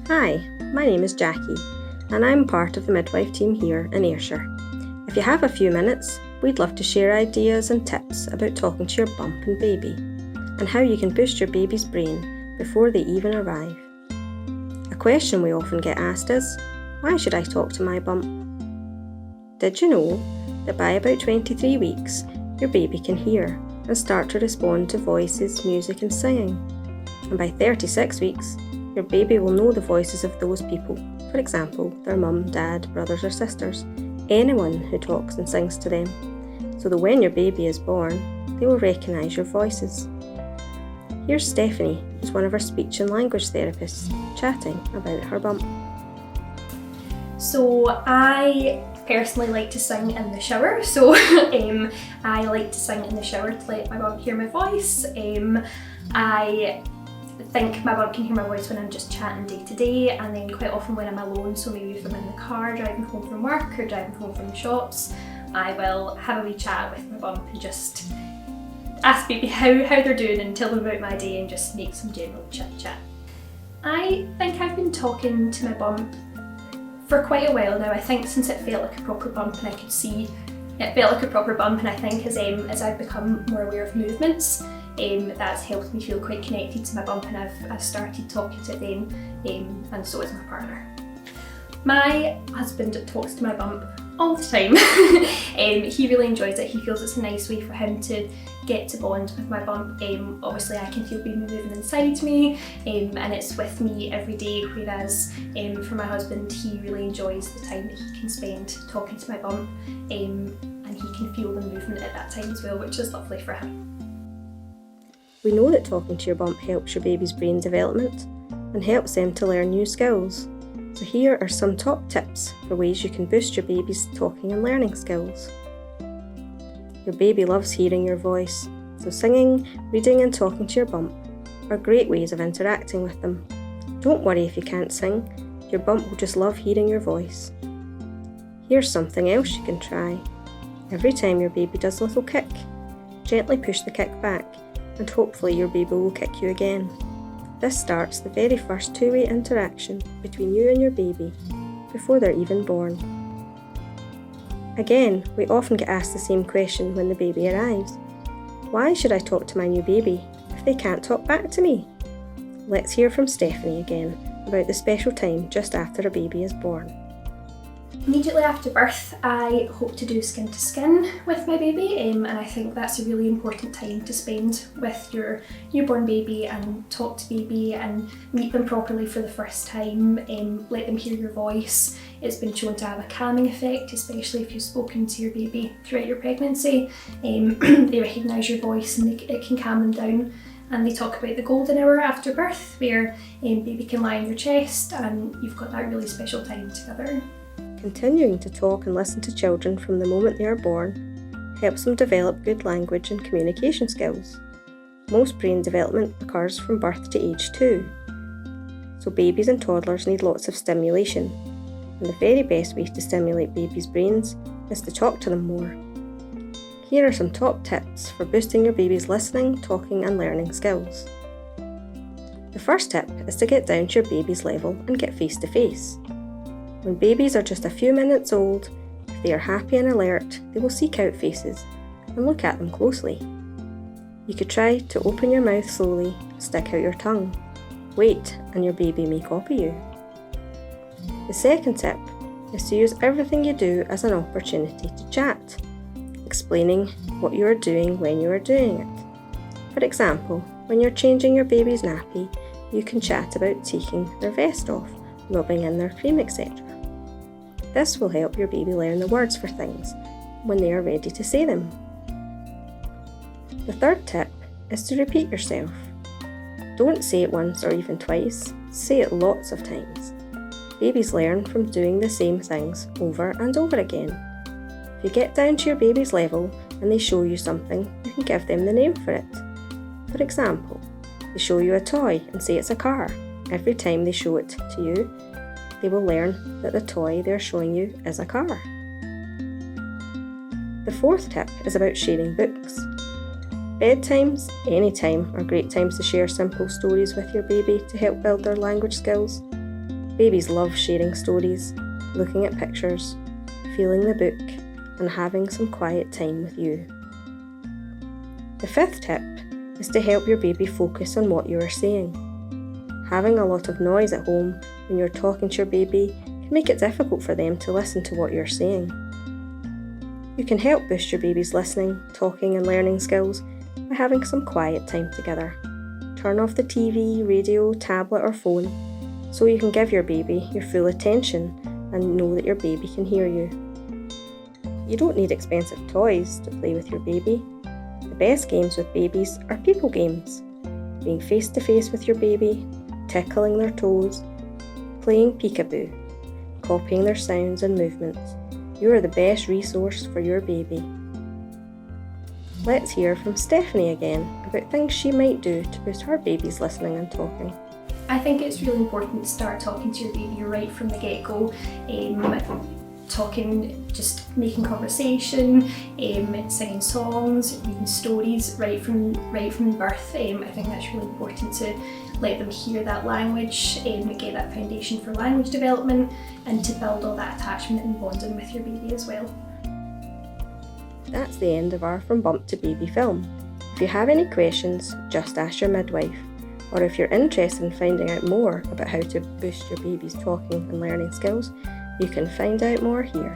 Hi, my name is Jackie, and I'm part of the midwife team here in Ayrshire. If you have a few minutes, we'd love to share ideas and tips about talking to your bump and baby, and how you can boost your baby's brain before they even arrive. A question we often get asked is, why should I talk to my bump? Did you know that by about 23 weeks, your baby can hear and start to respond to voices, music and singing? And by 36 weeks, your baby will know the voices of those people, for example, their mum, dad, brothers or sisters, anyone who talks and sings to them, so that when your baby is born, they will recognise your voices. Here's Stephanie, who's one of our speech and language therapists, chatting about her bump. So I personally like to sing in the shower, so I like to sing in the shower to let my bump hear my voice. I think my bump can hear my voice when I'm just chatting day to day, and then quite often when I'm alone, so maybe if I'm in the car driving home from work or driving home from the shops, I will have a wee chat with my bump and just ask baby how they're doing and tell them about my day and just make some general chit chat. I think I've been talking to my bump for quite a while now. I think since it felt like a proper bump and I could see it felt like a proper bump, and I think as I've become more aware of movements, that's helped me feel quite connected to my bump, and I've started talking to it then, and so is my partner. My husband talks to my bump all the time. He really enjoys it. He feels it's a nice way for him to get to bond with my bump. Obviously I can feel baby moving inside me, and it's with me every day, whereas for my husband, he really enjoys the time that he can spend talking to my bump, and he can feel the movement at that time as well, which is lovely for him. We know that talking to your bump helps your baby's brain development and helps them to learn new skills. So here are some top tips for ways you can boost your baby's talking and learning skills. Your baby loves hearing your voice, so singing, reading and talking to your bump are great ways of interacting with them. Don't worry if you can't sing, your bump will just love hearing your voice. Here's something else you can try. Every time your baby does a little kick, gently push the kick back, and hopefully your baby will kick you again. This starts the very first two-way interaction between you and your baby before they're even born. Again, we often get asked the same question when the baby arrives. Why should I talk to my new baby if they can't talk back to me? Let's hear from Stephanie again about the special time just after a baby is born. Immediately after birth, I hope to do skin to skin with my baby, and I think that's a really important time to spend with your newborn baby and talk to baby and meet them properly for the first time, let them hear your voice. It's been shown to have a calming effect, especially if you've spoken to your baby throughout your pregnancy. They recognise your voice and it can calm them down. And they talk about the golden hour after birth, where baby can lie on your chest and you've got that really special time together. Continuing to talk and listen to children from the moment they are born helps them develop good language and communication skills. Most brain development occurs from birth to age 2, so babies and toddlers need lots of stimulation, and the very best way to stimulate babies' brains is to talk to them more. Here are some top tips for boosting your baby's listening, talking and learning skills. The first tip is to get down to your baby's level and get face to face. When babies are just a few minutes old, if they are happy and alert, they will seek out faces and look at them closely. You could try to open your mouth slowly, stick out your tongue. Wait, and your baby may copy you. The second tip is to use everything you do as an opportunity to chat, explaining what you are doing when you are doing it. For example, when you're changing your baby's nappy, you can chat about taking their vest off, rubbing in their cream, etc. This will help your baby learn the words for things when they are ready to say them. The third tip is to repeat yourself. Don't say it once or even twice, say it lots of times. Babies learn from doing the same things over and over again. If you get down to your baby's level and they show you something, you can give them the name for it. For example, they show you a toy and say it's a car. Every time they show it to you, they will learn that the toy they're showing you is a car. The fourth tip is about sharing books. Bedtimes, any time, are great times to share simple stories with your baby to help build their language skills. Babies love sharing stories, looking at pictures, feeling the book, and having some quiet time with you. The fifth tip is to help your baby focus on what you are saying. Having a lot of noise at home when you're talking to your baby can make it difficult for them to listen to what you're saying. You can help boost your baby's listening, talking and learning skills by having some quiet time together. Turn off the TV, radio, tablet or phone so you can give your baby your full attention and know that your baby can hear you. You don't need expensive toys to play with your baby. The best games with babies are people games. Being face to face with your baby, tickling their toes, playing peekaboo, copying their sounds and movements. You are the best resource for your baby. Let's hear from Stephanie again about things she might do to boost her baby's listening and talking. I think it's really important to start talking to your baby right from the get-go. Just making conversation, singing songs, reading stories right from birth. I think that's really important to let them hear that language, get that foundation for language development, and to build all that attachment and bonding with your baby as well. That's the end of our From Bump to Baby film. If you have any questions, just ask your midwife. Or if you're interested in finding out more about how to boost your baby's talking and learning skills, you can find out more here.